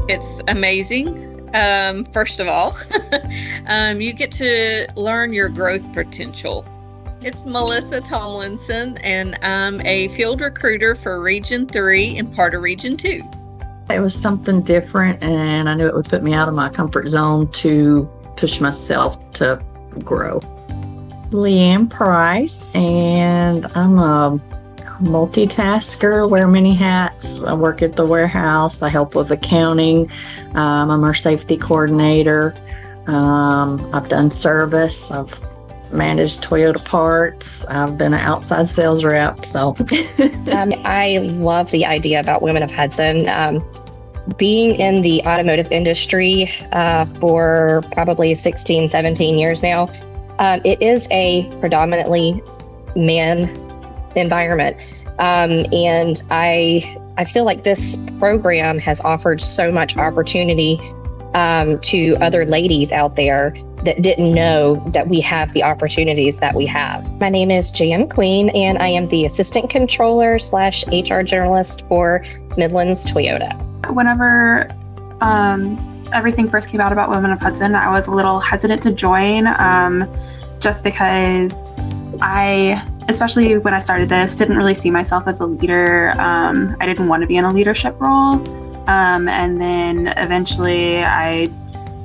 It's amazing. First of all, you get to learn your growth potential. It's Melissa Tomlinson, and I'm a field recruiter for Region 3 and part of Region 2. It was something different, and I knew it would put me out of my comfort zone to push myself to grow. Leanne Price, and I'm a multitasker, wear many hats. I work at the warehouse. I help with accounting. I'm our safety coordinator. I've done service. I've managed Toyota parts. I've been an outside sales rep. So I love the idea about Women of Hudson. Being in the automotive industry for probably 16, 17 years now, it is a predominantly man environment. And I feel like this program has offered so much opportunity to other ladies out there that didn't know that we have the opportunities that we have. My name is Jan Queen, and I am the Assistant Controller / HR Generalist for Midlands Toyota. Whenever everything first came out about Women of Hudson, I was a little hesitant to join just because especially when I started this, didn't really see myself as a leader. I didn't want to be in a leadership role. And then eventually I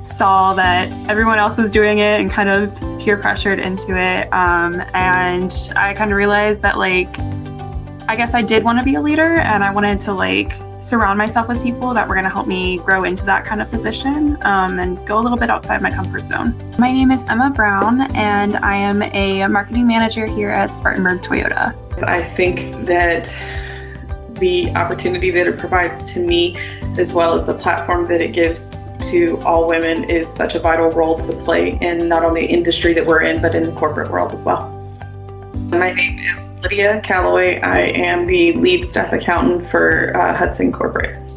saw that everyone else was doing it and kind of peer pressured into it. And I kind of realized that I guess I did want to be a leader, and I wanted to surround myself with people that were going to help me grow into that kind of position and go a little bit outside my comfort zone. My name is Emma Brown, and I am a marketing manager here at Spartanburg Toyota. I think that the opportunity that it provides to me, as well as the platform that it gives to all women, is such a vital role to play in not only the industry that we're in, but in the corporate world as well. My name is Lydia Calloway. I am the lead staff accountant for Hudson Corporate.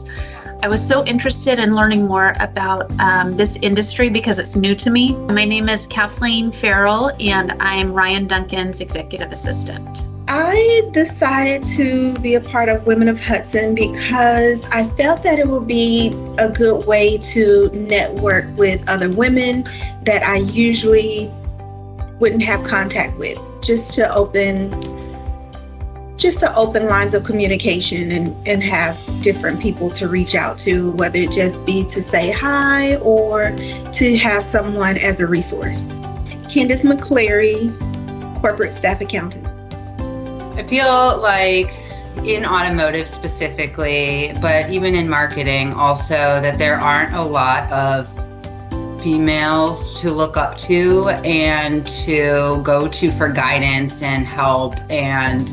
I was so interested in learning more about this industry because it's new to me. My name is Kathleen Farrell, and I'm Ryan Duncan's executive assistant. I decided to be a part of Women of Hudson because I felt that it would be a good way to network with other women that I usually wouldn't have contact with, just to open lines of communication and have different people to reach out to, whether it just be to say hi or to have someone as a resource. Candace McCleary, corporate staff accountant. I feel like in automotive specifically, but even in marketing also, that there aren't a lot of females to look up to and to go to for guidance and help, and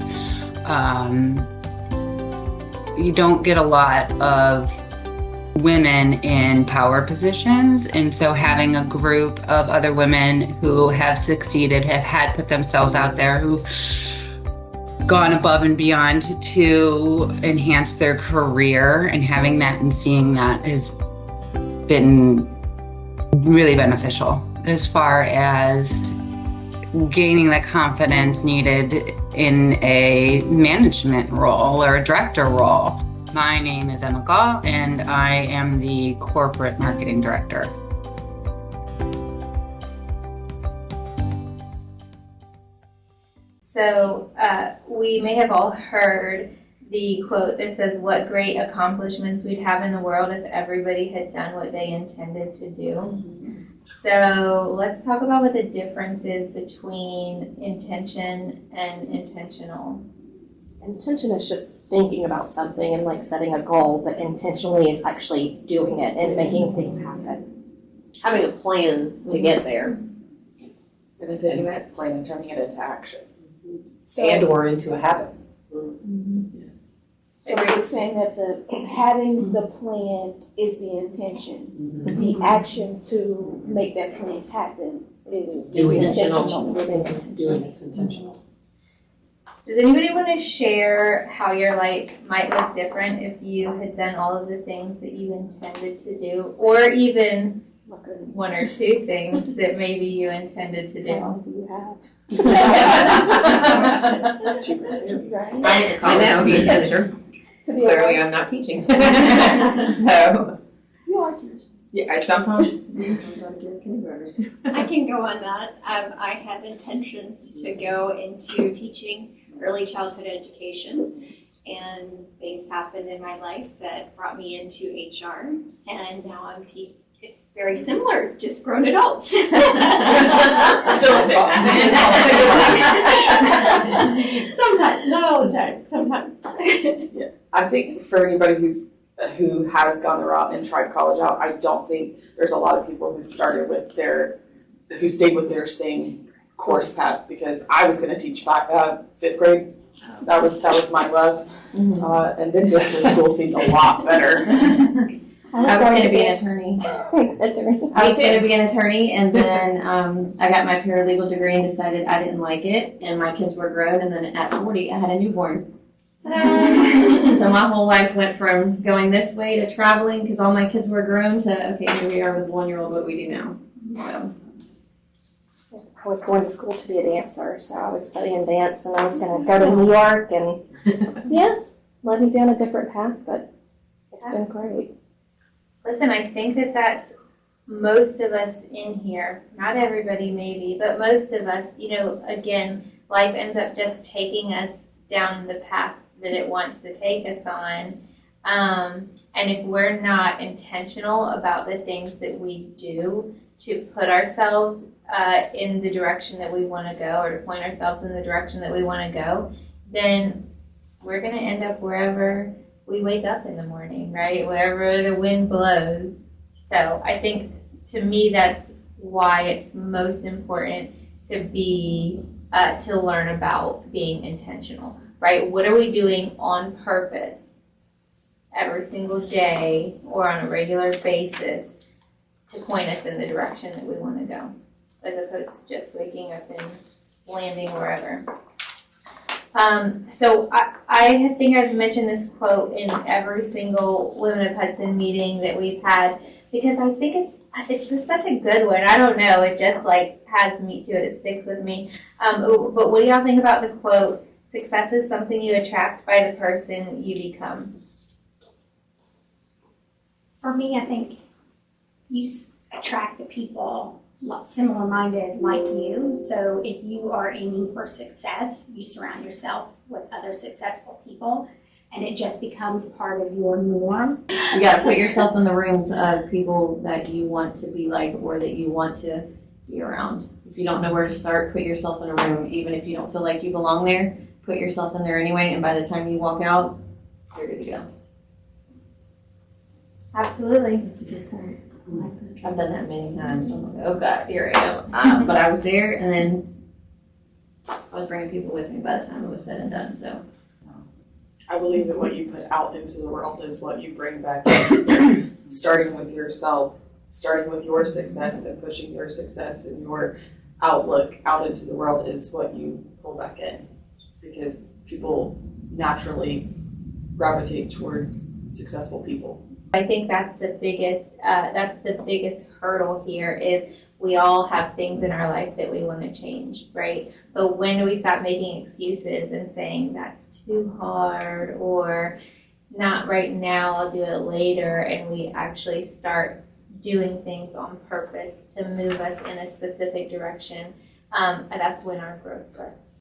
you don't get a lot of women in power positions, and so having a group of other women who have succeeded, have had put themselves out there, who've gone above and beyond to enhance their career, and having that and seeing that has been really beneficial as far as gaining the confidence needed in a management role or a director role. My name is Emma Gall, and I am the corporate marketing director. So we may have all heard the quote that says, "What great accomplishments we'd have in the world if everybody had done what they intended to do." Mm-hmm. So let's talk about what the difference is between intention and intentional. Intention is just thinking about something and setting a goal, but intentionally is actually doing it and making things happen. Having a plan to get there. And then taking that plan and turning it into action. Or into a habit. Mm-hmm. Yes. So you're saying that having the plan is the intention. Mm-hmm. The action to make that plan happen is intentional. Doing it's intentional. Does anybody want to share how your life might look different if you had done all of the things that you intended to do, or even one or two things that maybe you intended to do? How long do you have? I know, being a teacher. Clearly I'm not teaching. So art teacher. Yeah, sometimes kindergartners. I can go on that. I have intentions to go into teaching early childhood education, and things happened in my life that brought me into HR, and now I'm it's very similar, just grown adults. Still Sometimes, not all the time. Sometimes. Yeah, I think for anybody who has gone the route and tried college out, I don't think there's a lot of people who stayed with their same course path, because I was going to teach 5th grade. That was my love, and then business school seemed a lot better. I was going to be an attorney. I was going to be an attorney, and then I got my paralegal degree and decided I didn't like it, and my kids were grown, and then at 40, I had a newborn. Ta-da! So my whole life went from going this way to traveling because all my kids were grown to, okay, here we are with a 1-year-old, what do we do now? So. I was going to school to be a dancer, so I was studying dance, and I was going to go to New York, and led me down a different path, but it's been great. Listen, I think that's most of us in here, not everybody maybe, but most of us, again, life ends up just taking us down the path that it wants to take us on. And if we're not intentional about the things that we do to put ourselves in the direction that we want to go, or to point ourselves in the direction that we want to go, then we're going to end up wherever we wake up in the morning, right? Wherever the wind blows. So I think, to me, that's why it's most important to be, to learn about being intentional, right? What are we doing on purpose every single day or on a regular basis to point us in the direction that we want to go, as opposed to just waking up and landing wherever. So I think I've mentioned this quote in every single Women of Hudson meeting that we've had, because I think it's just such a good one. I don't know, it just has meat to it. It sticks with me. But what do y'all think about the quote, "Success is something you attract by the person you become"? For me, I think you attract the people similar-minded like you. So if you are aiming for success, you surround yourself with other successful people, and it just becomes part of your norm. You got to put yourself in the rooms of people that you want to be like, or that you want to be around. If you don't know where to start, put yourself in a room. Even if you don't feel like you belong there, put yourself in there anyway, and by the time you walk out, you're good to go. Absolutely. That's a good point. I've done that many times. I'm like, oh God, here I am. But I was there, and then I was bringing people with me by the time it was said and done. So I believe that what you put out into the world is what you bring back in. So starting with yourself, starting with your success and pushing your success and your outlook out into the world is what you pull back in, because people naturally gravitate towards successful people. I think that's the biggest hurdle here is we all have things in our life that we want to change, right? But when do we stop making excuses and saying that's too hard, or not right now, I'll do it later, and we actually start doing things on purpose to move us in a specific direction, and that's when our growth starts.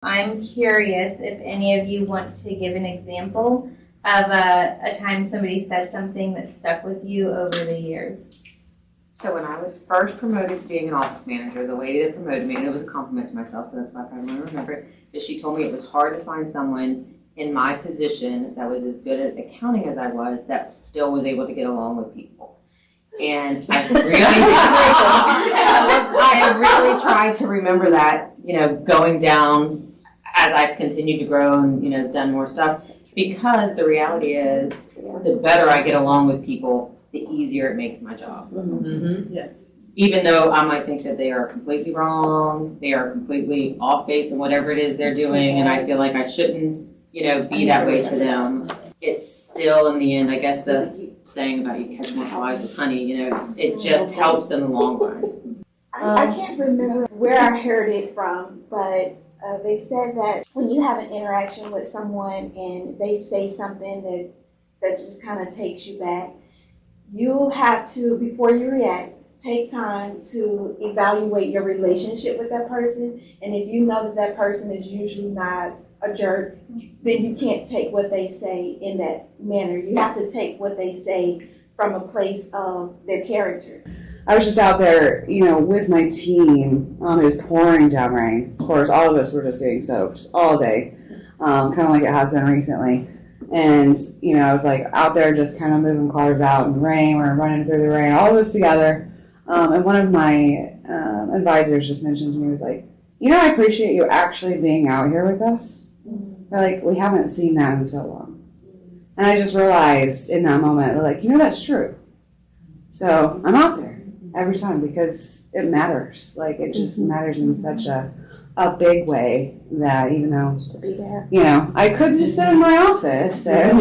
I'm curious if any of you want to give an example of a time somebody said something that stuck with you over the years. So when I was first promoted to being an office manager, the lady that promoted me, and it was a compliment to myself, so that's why I probably remember it, is she told me it was hard to find someone in my position that was as good at accounting as I was, that still was able to get along with people. And I really tried to remember that, going down as I've continued to grow and, done more stuff, because the reality is the better I get along with people, the easier it makes my job. Mm-hmm. Yes. Even though I might think that they are completely wrong, they are completely off base in whatever it is they're doing, and I feel like I shouldn't, be that way to them. It's still, in the end, I guess the saying about you catch more flies with honey, it just helps in the long run. I can't remember where I heard it from, but they said that when you have an interaction with someone and they say something that just kind of takes you back, you have to, before you react, take time to evaluate your relationship with that person. And if you know that that person is usually not a jerk, then you can't take what they say in that manner. You have to take what they say from a place of their character. I was just out there, with my team. It was pouring down rain. Of course, all of us were just getting soaked all day, kind of like it has been recently. And, I was like out there just kind of moving cars out in the rain. We're running through the rain, all of us together. And one of my advisors just mentioned to me, was like, I appreciate you actually being out here with us. They're like, we haven't seen that in so long. And I just realized in that moment, like, that's true. So I'm out there every time because it matters. Like, it just matters in such a big way that even though, to be there. I could just sit in my office and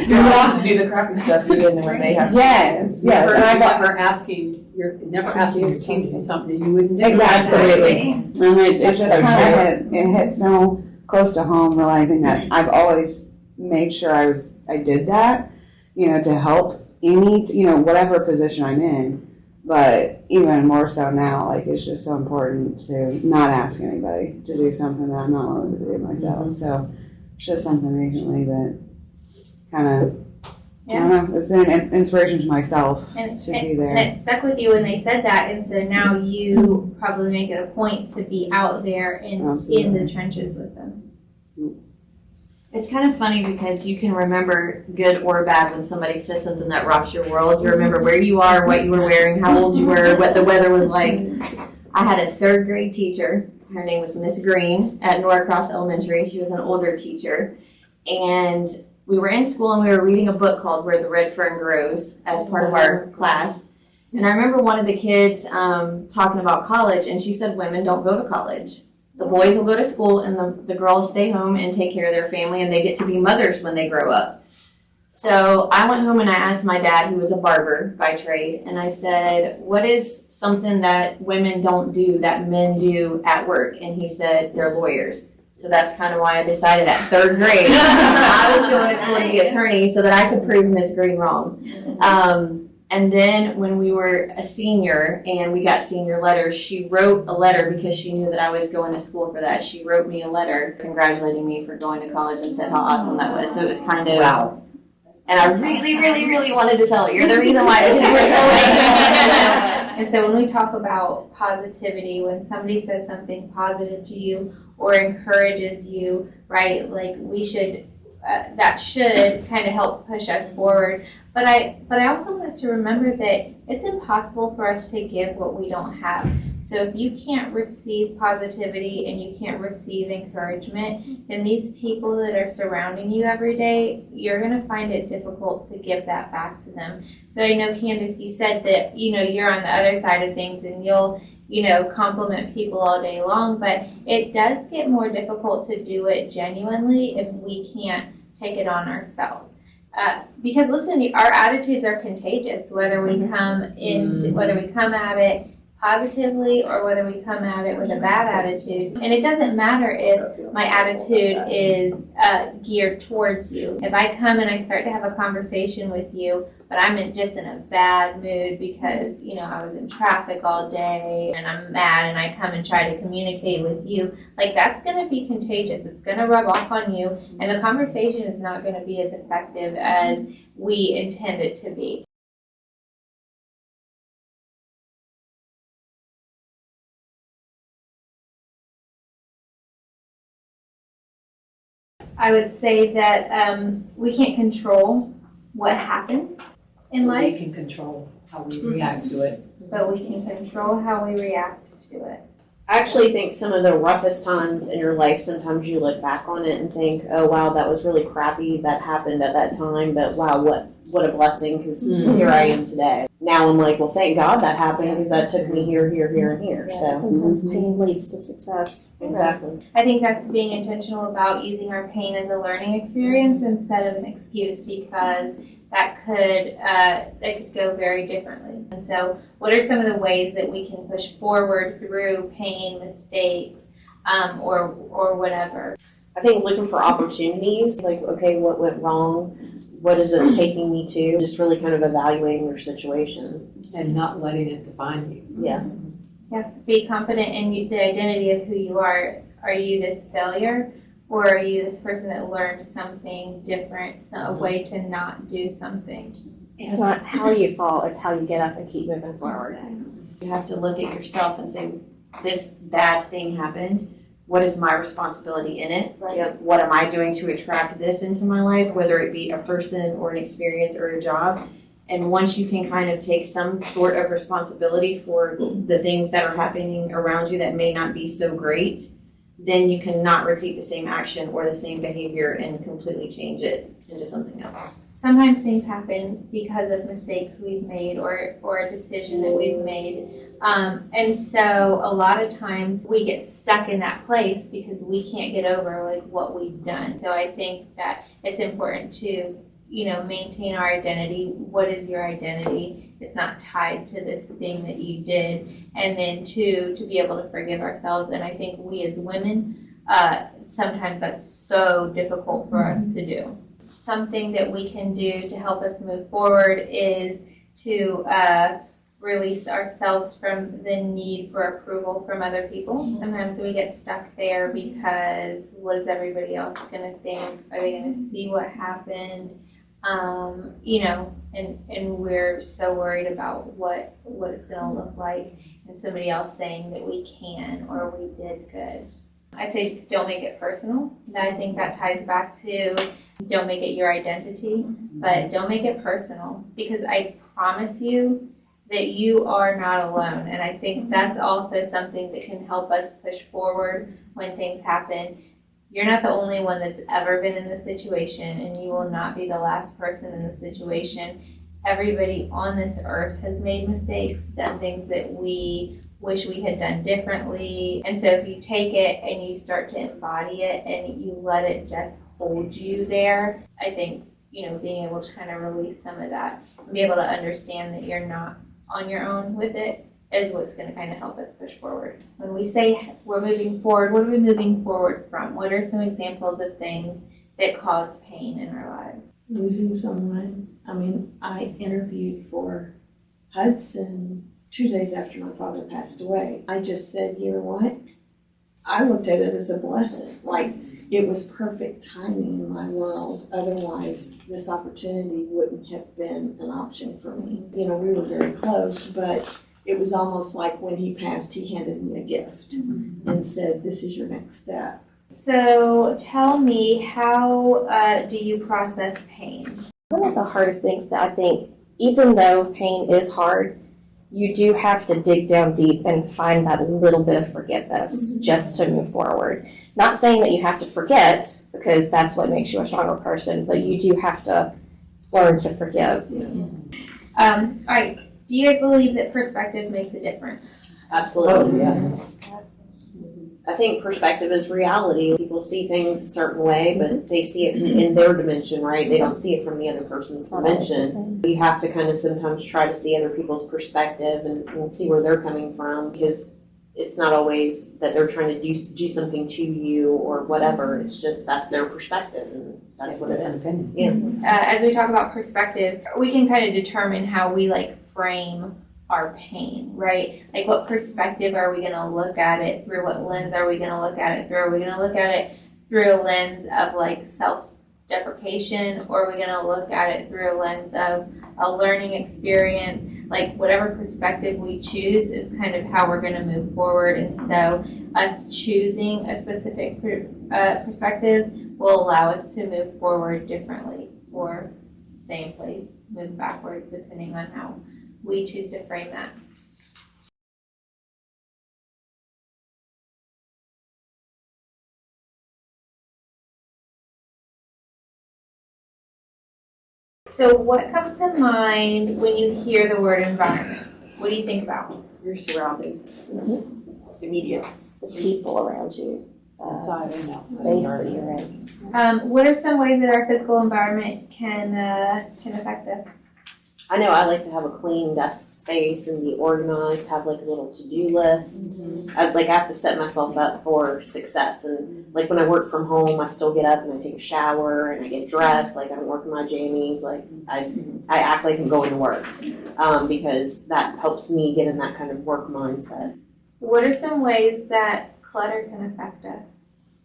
You're allowed to do the crappy stuff even when they have. Yes. Never, And never asking your team to do something you wouldn't do. Exactly. And it just so kind of hit so close to home, realizing that I've always made sure I did that, to help any, whatever position I'm in. But even more so now, like, it's just so important to not ask anybody to do something that I'm not willing to do myself. So it's just something recently that kind of, I don't know, it's been an inspiration to myself to be there. And it stuck with you when they said that, and so now you probably make it a point to be out there in the trenches with them. It's kind of funny because you can remember good or bad when somebody says something that rocks your world. You remember where you are, what you were wearing, how old you were, what the weather was like. I had a third grade teacher. Her name was Miss Green at Norcross Elementary. She was an older teacher. And we were in school and we were reading a book called Where the Red Fern Grows as part of our class. And I remember one of the kids talking about college, and she said women don't go to college. The boys will go to school and the girls stay home and take care of their family, and they get to be mothers when they grow up. So I went home and I asked my dad, who was a barber by trade, and I said, what is something that women don't do that men do at work? And he said, they're lawyers. So that's kind of why I decided at third grade I was going to school to be an attorney so that I could prove Miss Green wrong. And then when we were a senior and we got senior letters, she wrote a letter because she knew that I was going to school for that. She wrote me a letter congratulating me for going to college and said how awesome that was. So it was kind of, wow. And I really, really, really wanted to tell her, you're the reason why I was And so when we talk about positivity, when somebody says something positive to you or encourages you, right, like we should, that should kind of help push us forward. But I also want us to remember that it's impossible for us to give what we don't have. So if you can't receive positivity and you can't receive encouragement, then these people that are surrounding you every day, you're going to find it difficult to give that back to them. But I know, Candace, you said that, you're on the other side of things and you'll, compliment people all day long, but it does get more difficult to do it genuinely if we can't take it on ourselves. Because listen, our attitudes are contagious, whether we come at it positively or whether we come at it with a bad attitude. And it doesn't matter if my attitude is geared towards you. If I come and I start to have a conversation with you, but I'm just in a bad mood because, I was in traffic all day and I'm mad and I come and try to communicate with you, like that's going to be contagious. It's going to rub off on you and the conversation is not going to be as effective as we intend it to be. I would say that we can't control what happens in life. We can control how we react to it. But we can control how we react to it. I actually think some of the roughest times in your life, sometimes you look back on it and think, oh, wow, that was really crappy that happened at that time. But wow, what a blessing, because here I am today. now I'm like, well, thank God that happened because that took me here, here, here, and here. Yeah, So sometimes pain leads to success. exactly. I think that's being intentional about using our pain as a learning experience instead of an excuse, because that could go very differently. And so, what are some of the ways that we can push forward through pain, mistakes, or whatever? I think looking for opportunities, like, okay, what went wrong? What is this taking me to? Just really kind of evaluating your situation. And not letting it define you. Yeah. Yeah, be confident in the identity of who you are. Are you this failure, or are you this person that learned something different, a way to not do something? It's not how you fall, it's how you get up and keep moving forward. You have to look at yourself and say, this bad thing happened. What is my responsibility in it? Right. What am I doing to attract this into my life, whether it be a person or an experience or a job? And once you can kind of take some sort of responsibility for the things that are happening around you that may not be so great, then you cannot repeat the same action or the same behavior and completely change it into something else. Sometimes things happen because of mistakes we've made or a decision that we've made. And so a lot of times we get stuck in that place because we can't get over like what we've done. So I think that it's important to, maintain our identity. What is your identity? It's not tied to this thing that you did. And then two, to be able to forgive ourselves. And I think we as women, sometimes that's so difficult for us to do. Something that we can do to help us move forward is to release ourselves from the need for approval from other people. Sometimes we get stuck there because what is everybody else going to think? Are they going to see what happened? And we're so worried about what it's going to look like, and somebody else saying that we can or we did good. I'd say don't make it personal. I think that ties back to don't make it your identity, but don't make it personal, because I promise you that you are not alone. And I think that's also something that can help us push forward when things happen. You're not the only one that's ever been in this situation, and you will not be the last person in the situation. Everybody on this earth has made mistakes, done things that we wish we had done differently. And so if you take it and you start to embody it and you let it just hold you there, I think, being able to kind of release some of that and be able to understand that you're not on your own with it is what's going to kind of help us push forward. When we say we're moving forward, what are we moving forward from? What are some examples of things that cause pain in our lives? Losing someone. I interviewed for Hudson 2 days after my father passed away. I just said, you know what? I looked at it as a blessing. Like, it was perfect timing in my world. Otherwise, this opportunity wouldn't have been an option for me. We were very close, but it was almost like when he passed, he handed me a gift and said, this is your next step. So tell me, how do you process pain? One of the hardest things that I think, even though pain is hard, you do have to dig down deep and find that little bit of forgiveness just to move forward. Not saying that you have to forget, because that's what makes you a stronger person, but you do have to learn to forgive. All right. Do you guys believe that perspective makes a difference? Absolutely, yes. I think perspective is reality. People see things a certain way, but they see it in their dimension, right? They don't see it from the other person's dimension. You have to kind of sometimes try to see other people's perspective and see where they're coming from, because it's not always that they're trying to do something to you or whatever. It's just that's their perspective, and that's what it is. Yeah. As we talk about perspective, we can kind of determine how we frame our pain, right? Like, what perspective are we going to look at it through? What lens are we going to look at it through? Are we going to look at it through a lens of self-deprecation, or are we going to look at it through a lens of a learning experience? Whatever perspective we choose is kind of how we're going to move forward. And so us choosing a specific perspective will allow us to move forward differently, or stay in place, move backwards, depending on how we choose to frame that. So what comes to mind when you hear the word environment? What do you think about? Your surroundings. Immediate. The people around you, Inside and space outside. that you're in. What are some ways that our physical environment can affect us? I know I like to have a clean desk space and be organized, have like a little to-do list. I have to set myself up for success. And like when I work from home, I still get up and I take a shower and I get dressed. Like I don't work in my jammies. Like I act like I'm going to work because that helps me get in that kind of work mindset. What are some ways that clutter can affect us?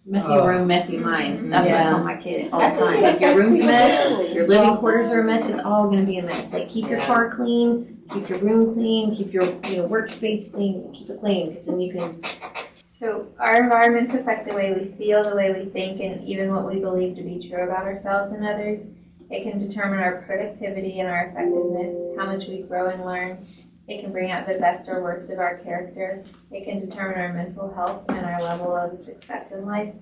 Messy room, messy mind. That's what I tell my kids all the time. If your room's a mess, your living quarters are a mess, it's all going to be a mess. Like keep your car clean, keep your room clean, keep your workspace clean, keep it clean, because then you can. So our environments affect the way we feel, the way we think, and even what we believe to be true about ourselves and others. It can determine our productivity and our effectiveness, how much we grow and learn. It can bring out the best or worst of our character. It can determine our mental health and our level of success in life.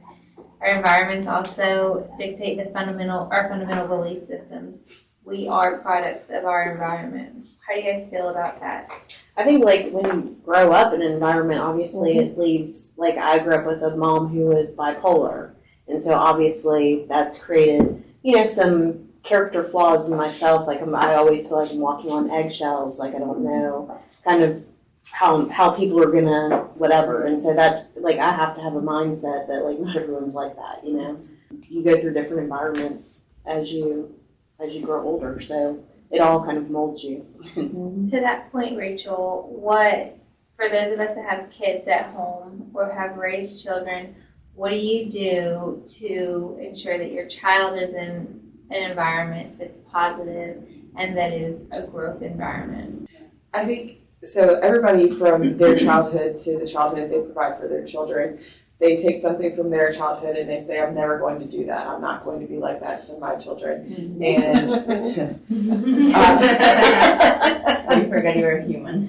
Our environments also dictate our fundamental belief systems. We are products of our environment. How do you guys feel about that? I think like when you grow up in an environment, obviously it leaves, like I grew up with a mom who was bipolar. And so obviously that's created, some character flaws in myself. Like I always feel like I'm walking on eggshells. Like I don't know kind of how people are gonna whatever. And so that's like I have to have a mindset that like not everyone's like that. You go through different environments as you grow older. So it all kind of molds you. To that point, Rachel, for those of us that have kids at home or have raised children, what do you do to ensure that your child is in an environment that's positive and that is a growth environment? I think so. Everybody from their childhood to the childhood they provide for their children, they take something from their childhood and they say, I'm never going to do that. I'm not going to be like that to my children. And You forget you're a human.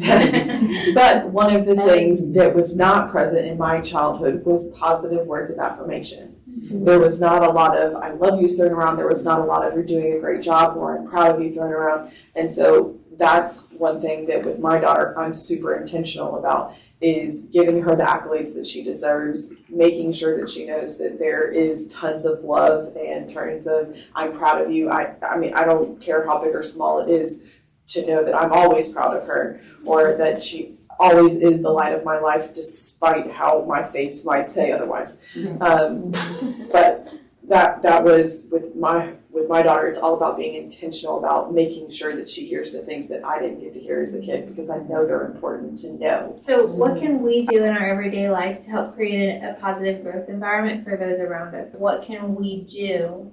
But one of the things that was not present in my childhood was positive words of affirmation. There was not a lot of I love you thrown around. There was not a lot of you're doing a great job or I'm proud of you thrown around. And so that's one thing that with my daughter I'm super intentional about is giving her the accolades that she deserves, making sure that she knows that there is tons of love and tons of I'm proud of you. I mean I don't care how big or small it is to know that I'm always proud of her or that she always is the light of my life despite how my face might say otherwise. But that was with my daughter, it's all about being intentional about making sure that she hears the things that I didn't get to hear as a kid because I know they're important to know. So what can we do in our everyday life to help create a positive growth environment for those around us? What can we do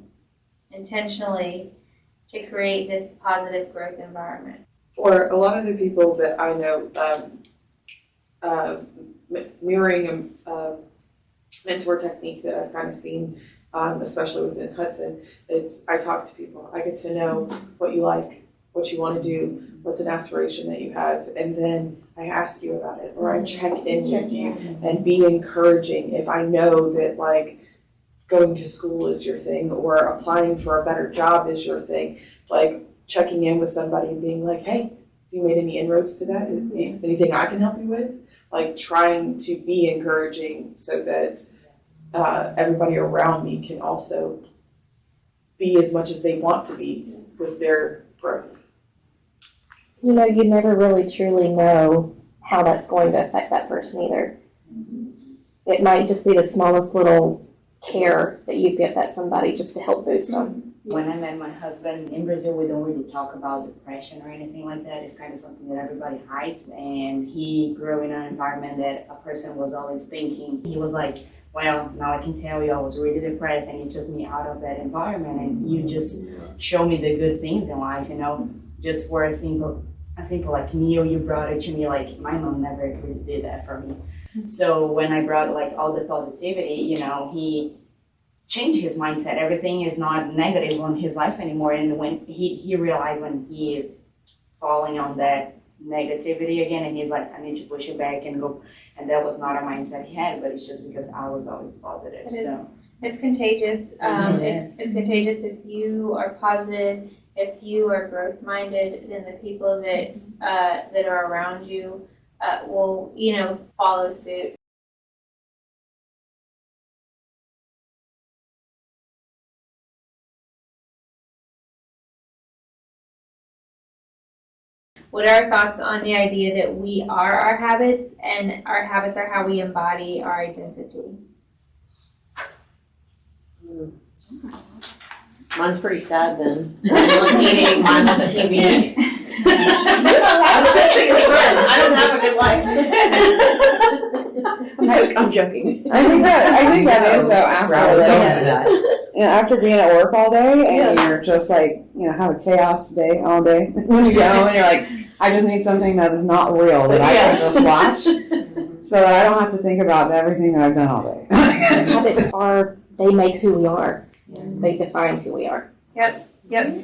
intentionally to create this positive growth environment? For a lot of the people that I know, mirroring a mentor technique that I've kind of seen, especially within Hudson, I talk to people. I get to know what you like, what you want to do, what's an aspiration that you have, and then I ask you about it, or I check in with you and be encouraging. If I know that like going to school is your thing, or applying for a better job is your thing, like checking in with somebody and being like, hey, have you made any inroads to that? Anything I can help you with? Like trying to be encouraging so that everybody around me can also be as much as they want to be with their growth. You never really truly know how that's going to affect that person either. It might just be the smallest little care that you give that somebody just to help boost them. When I met my husband in Brazil, we don't really talk about depression or anything like that. It's kind of something that everybody hides. And he grew in an environment that a person was always thinking. He was like, well, now I can tell you I was really depressed, and you took me out of that environment and you just show me the good things in life, just for a simple like meal you brought it to me. Like my mom never really did that for me. So when I brought like all the positivity, he changed his mindset. Everything is not negative on his life anymore. And when he realized when he is falling on that negativity again, and he's like, I need to push it back and go. And that was not a mindset he had, but it's just because I was always positive. It's contagious. It's contagious if you are positive if you are growth minded, then the people that that are around you will, follow suit. What are our thoughts on the idea that we are our habits and our habits are how we embody our identity? Mine's pretty sad then. Mine was eating, mine was TV. I don't have a good life. I'm joking. I think that is though after being at work all day and you're just like, have a chaos day all day. When you get home and you're like, I just need something that is not real that I can just watch so that I don't have to think about everything that I've done all day. Habits they make who we are. They define who we are. Yep.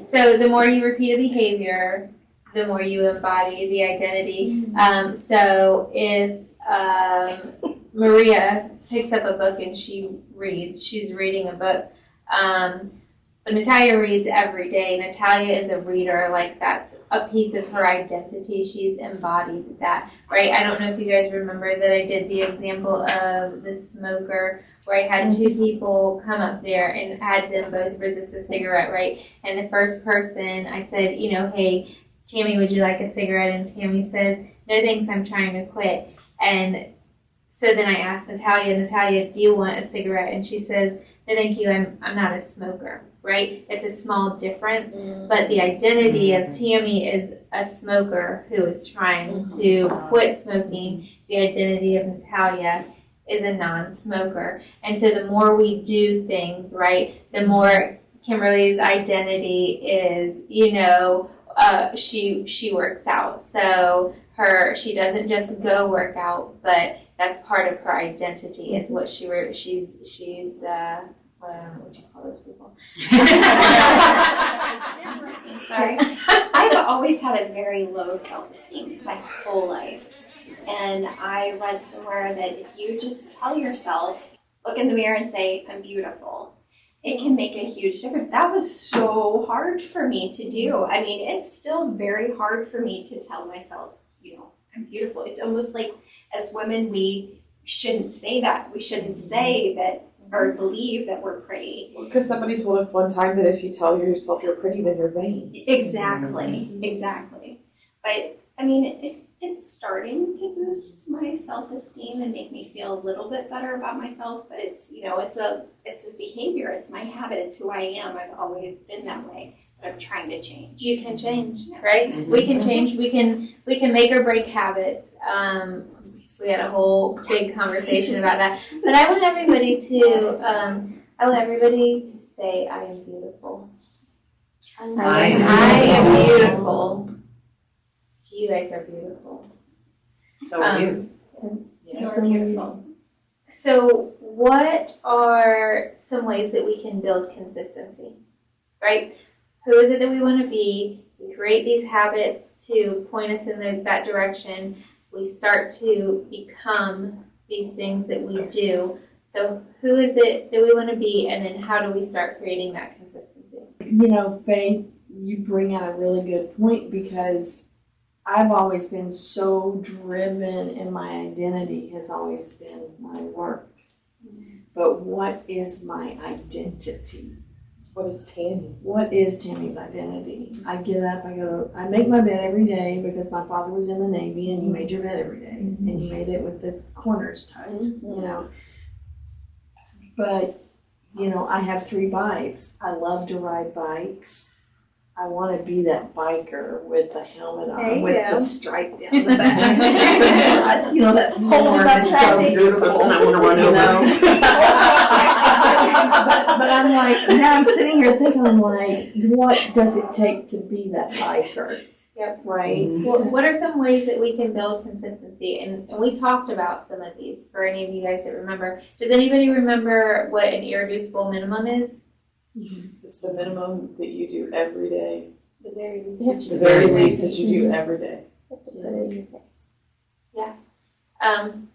So the more you repeat a behavior, the more you embody the identity. So if Maria picks up a book and she's reading a book, but Natalia reads every day. Natalia is a reader, like that's a piece of her identity. She's embodied that, right? I don't know if you guys remember that I did the example of the smoker where I had two people come up there and had them both resist a cigarette, right? And the first person, I said, hey, Tammy, would you like a cigarette? And Tammy says, no thanks, I'm trying to quit. And so then I asked Natalia, do you want a cigarette? And she says, no thank you, I'm not a smoker, right? It's a small difference, but the identity of Tammy is a smoker who is trying to quit smoking. The identity of Natalia is a non-smoker. And so the more we do things, right, the more Kimberly's identity is, she works out. So she doesn't just go work out, but that's part of her identity. It's what she's I don't know what you call those people. Sorry. I've always had a very low self-esteem my whole life. And I read somewhere that if you just tell yourself, look in the mirror and say, I'm beautiful, it can make a huge difference. That was so hard for me to do. I mean, it's still very hard for me to tell myself, I'm beautiful. It's almost like as women, we shouldn't say that. We shouldn't say that or believe that we're pretty. Because somebody told us one time that if you tell yourself you're pretty, then you're vain. Exactly. But, I mean, it's starting to boost my self-esteem and make me feel a little bit better about myself, but it's a behavior, it's my habit, it's who I am. I've always been that way, but I'm trying to change. You can change, right? We can change. We can make or break habits. We had a whole big conversation about that. But I want everybody to say, I am beautiful. I am beautiful. You guys are beautiful. So are you. You're beautiful. So what are some ways that we can build consistency, right? Who is it that we want to be? We create these habits to point us in that direction. We start to become these things that we do. So who is it that we want to be, and then how do we start creating that consistency? Faye, you bring out a really good point because I've always been so driven and my identity has always been my work. But what is my identity? What is Tammy? What is Tammy's identity? I get up, I make my bed every day because my father was in the Navy and you made your bed every day and you made it with the corners tight, But, I have 3 bikes. I love to ride bikes. I want to be that biker with the helmet on, with the stripe down the back. That form is so beautiful. And I want to run over. But I'm like, now I'm sitting here thinking, what does it take to be that biker? Yep. Right. Well, what are some ways that we can build consistency? And we talked about some of these for any of you guys that remember. Does anybody remember what an irreducible minimum is? It's the minimum that you do every day. The very least. The very least that you do every day. Yeah.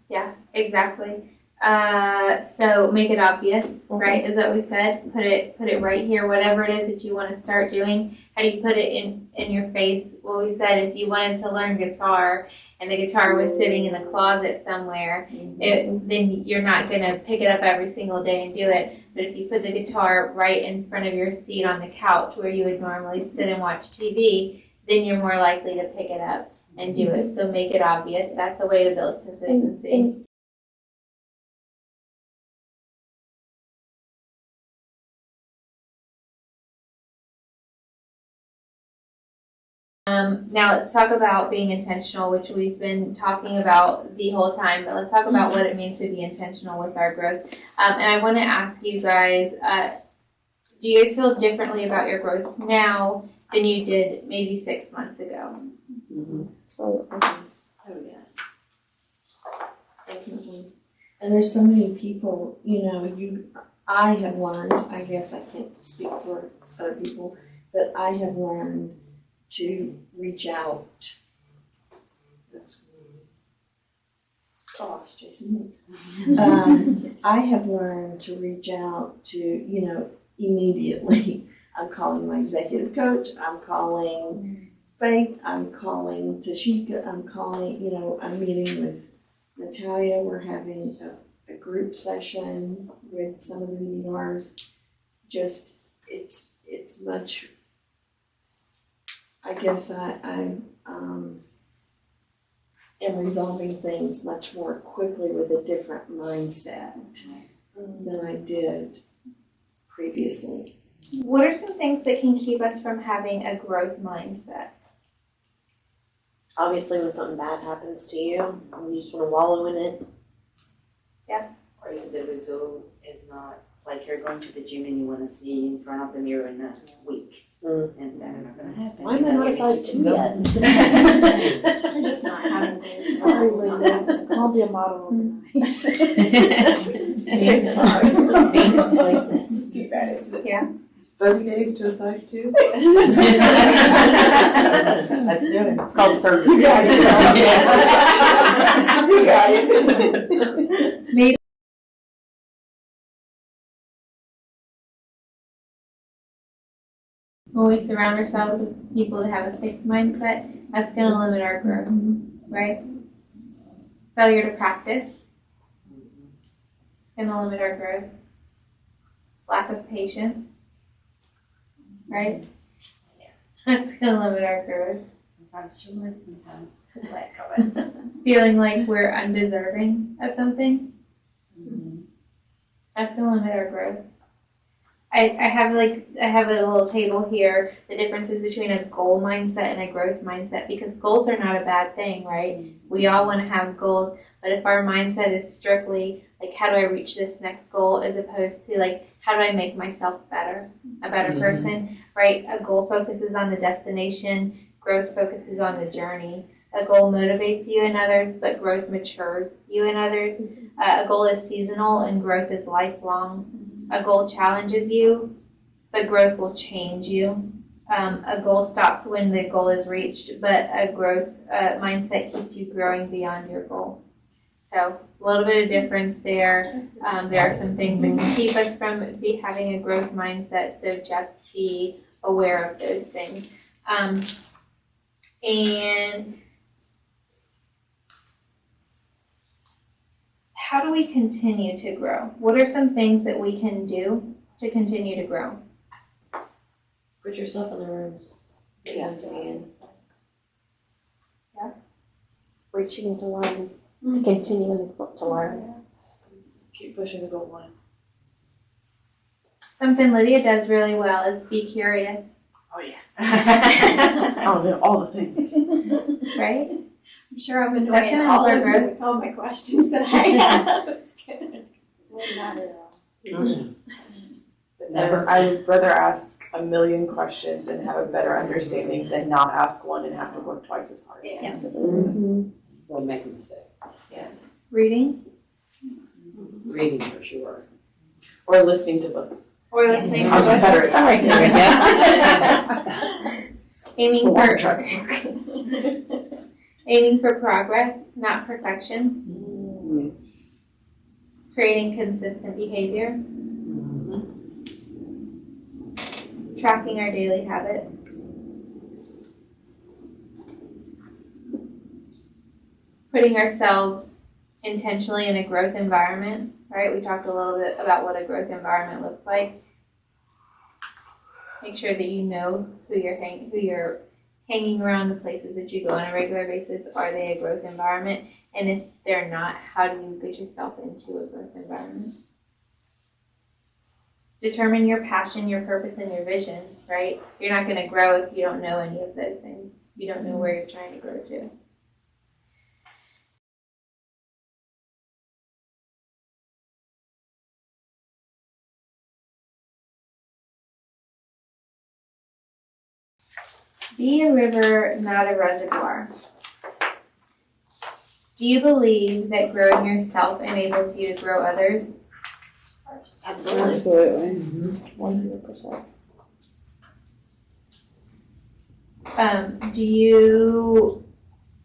Yeah, exactly. So make it obvious, right? Is what we said. Put it right here. Whatever it is that you want to start doing. How do you put it in your face? Well, we said if you wanted to learn guitar and the guitar was sitting in a closet somewhere, then you're not gonna pick it up every single day and do it. But if you put the guitar right in front of your seat on the couch where you would normally sit and watch TV, then you're more likely to pick it up and do it. So make it obvious. That's a way to build consistency. Now let's talk about being intentional, which we've been talking about the whole time, but let's talk about what it means to be intentional with our growth. And I want to ask you guys, do you guys feel differently about your growth now than you did maybe 6 months ago? So, oh yeah, definitely. And there's so many people, I have learned, I guess I can't speak for other people, but I have learned to reach out. That's Jason. I have learned to reach out to, immediately. I'm calling my executive coach. I'm calling Faith. I'm calling Tashika. I'm calling, I'm meeting with Natalia. We're having a group session with some of the VRs. Just, it's much. I guess I am resolving things much more quickly with a different mindset than I did previously. What are some things that can keep us from having a growth mindset? Obviously, when something bad happens to you, you just want to wallow in it. Yeah. Or if the result is not, like you're going to the gym and you want to see in front of the mirror in a week. And that's not going to happen. Why am I not a size 2 yet? I'm just not having this. Sorry, Linda. I'll be a model. Being complacent. Just keep at it. Yeah. 30 days to a size 2? Let's do it. It's called surgery. You got it. You got it. Maybe when we surround ourselves with people that have a fixed mindset, that's going to limit our growth, right? Failure to practice is going to limit our growth. Lack of patience, right? That's going to limit our growth. Sometimes short, sometimes let go. Feeling like we're undeserving of something, that's going to limit our growth. I have a little table here, the differences between a goal mindset and a growth mindset, because goals are not a bad thing, right? We all want to have goals, but if our mindset is strictly like, how do I reach this next goal, as opposed to like, how do I make myself better, a better person, right? A goal focuses on the destination, growth focuses on the journey. A goal motivates you and others, but growth matures you and others. A goal is seasonal and growth is lifelong. A goal challenges you, but growth will change you. A goal stops when the goal is reached, but a growth mindset keeps you growing beyond your goal. So a little bit of difference there. There are some things that can keep us from having a growth mindset, so just be aware of those things. And how do we continue to grow? What are some things that we can do to continue to grow? Put yourself in the rooms. Yes. Yeah. Reaching to learn, continuing to learn. Keep pushing the goal line. Something Lydia does really well is be curious. Oh, yeah. all the things. Right? I'm sure I'm That's annoying gonna all help our of you growth. with all my questions that I ask. Not at all. I would rather ask a million questions and have a better understanding than not ask one and have to work twice as hard. Yeah. Absolutely. Don't make a mistake. Reading Reading for sure. Or listening to books. or listening to I'm books. better at that. Aiming aiming for progress, not perfection. creating consistent behavior, tracking our daily habits, putting ourselves intentionally in a growth environment, right? We talked a little bit about what a growth environment looks like. Make sure that you know who you're hanging around, the places that you go on a regular basis. Are they a growth environment? And if they're not, how do you get yourself into a growth environment? Determine your passion, your purpose, and your vision, right? You're not going to grow if you don't know any of those things. You don't know where you're trying to grow to. Be a river, not a reservoir. Do you believe that growing yourself enables you to grow others? Absolutely. Absolutely. 100%. Do you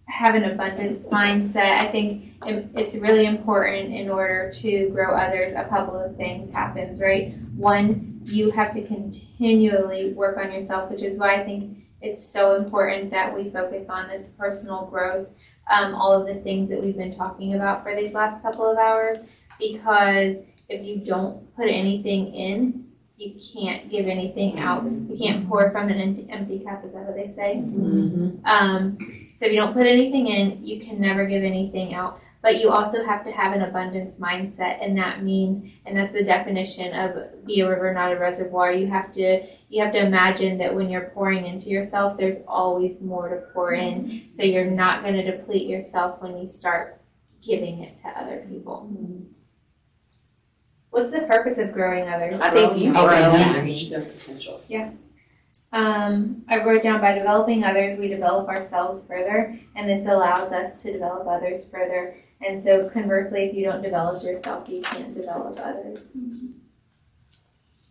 have an abundance mindset? I think it's really important in order to grow others. A couple of things happens, right? One, you have to continually work on yourself, which is why I think it's so important that we focus on this personal growth, all of the things that we've been talking about for these last couple of hours, because if you don't put anything in, you can't give anything out. You can't pour from an empty cup, is that what they say? So if you don't put anything in, you can never give anything out. But you also have to have an abundance mindset, and that means, and that's the definition of be a river, not a reservoir. You have to imagine that when you're pouring into yourself, there's always more to pour in. So you're not going to deplete yourself when you start giving it to other people. What's the purpose of growing others? I think you already reach their potential. Yeah. I wrote down by developing others, we develop ourselves further, and this allows us to develop others further. And so conversely, if you don't develop yourself, you can't develop others.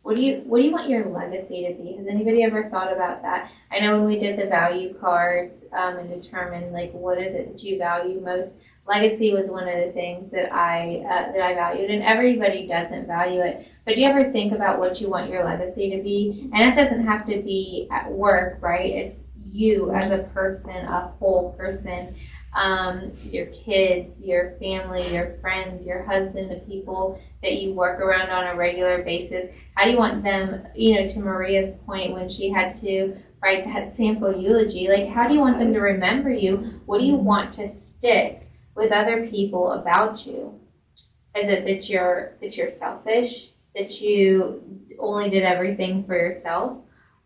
What do you want your legacy to be? Has anybody ever thought about that? I know when we did the value cards and determined like what is it that you value most, legacy was one of the things that I valued, and everybody doesn't value it. But do you ever think about what you want your legacy to be? And it doesn't have to be at work, right? It's you as a person, a whole person. Your kids, your family, your friends, your husband, the people that you work around on a regular basis. How do you want them, to Maria's point when she had to write that sample eulogy, like how do you want them to remember you? What do you want to stick with other people about you? Is it that you're selfish, that you only did everything for yourself?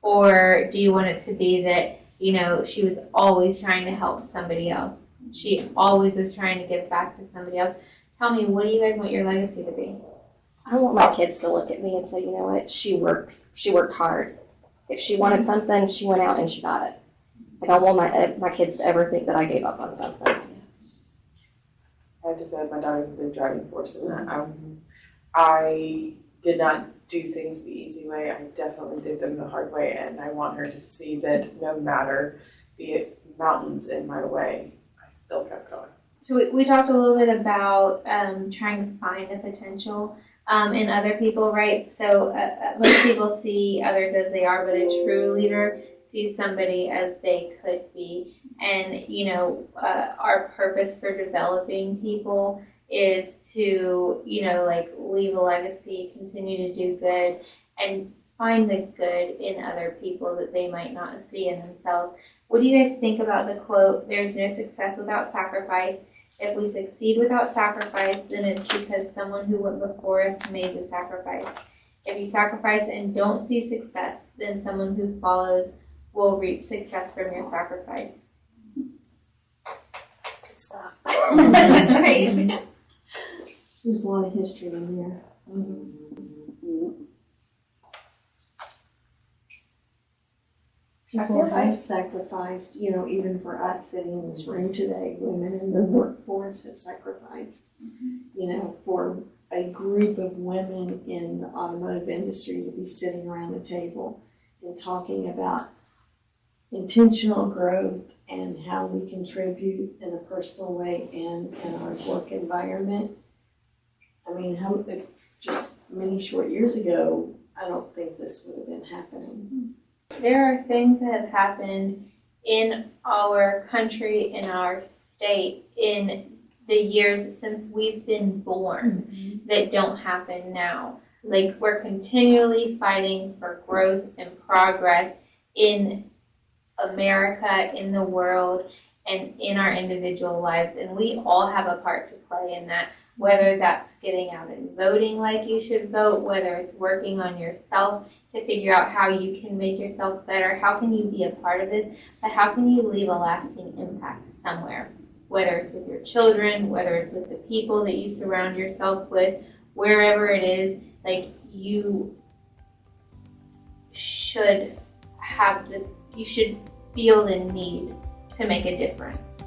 Or do you want it to be that, she was always trying to help somebody else? She always was trying to give back to somebody else. Tell me, what do you guys want your legacy to be? I want my kids to look at me and say, you know what, she worked hard. If she wanted something, she went out and she got it. I don't want my kids to ever think that I gave up on something. I have to say my daughter's a big driving force in that. I did not do things the easy way. I definitely did them the hard way, and I want her to see that no matter, be it mountains in my way, I still kept going. So we talked a little bit about trying to find the potential in other people, right? So most people see others as they are, but a true leader sees somebody as they could be. And, our purpose for developing people is to, leave a legacy, continue to do good, and find the good in other people that they might not see in themselves. What do you guys think about the quote, "There's no success without sacrifice. If we succeed without sacrifice, then it's because someone who went before us made the sacrifice. If you sacrifice and don't see success, then someone who follows will reap success from your sacrifice." That's good stuff. Right. There's a lot of history in there. People have sacrificed, even for us sitting in this room today, women in the workforce have sacrificed, for a group of women in the automotive industry to be sitting around the table and talking about intentional growth and how we contribute in a personal way and in our work environment. I mean, just many short years ago, I don't think this would have been happening. There are things that have happened in our country, in our state, in the years since we've been born that don't happen now. Like, we're continually fighting for growth and progress in America, in the world, and in our individual lives. And we all have a part to play in that, whether that's getting out and voting like you should vote, whether it's working on yourself to figure out how you can make yourself better, how can you be a part of this, but how can you leave a lasting impact somewhere, whether it's with your children, whether it's with the people that you surround yourself with, wherever it is. Like, you should feel the need to make a difference.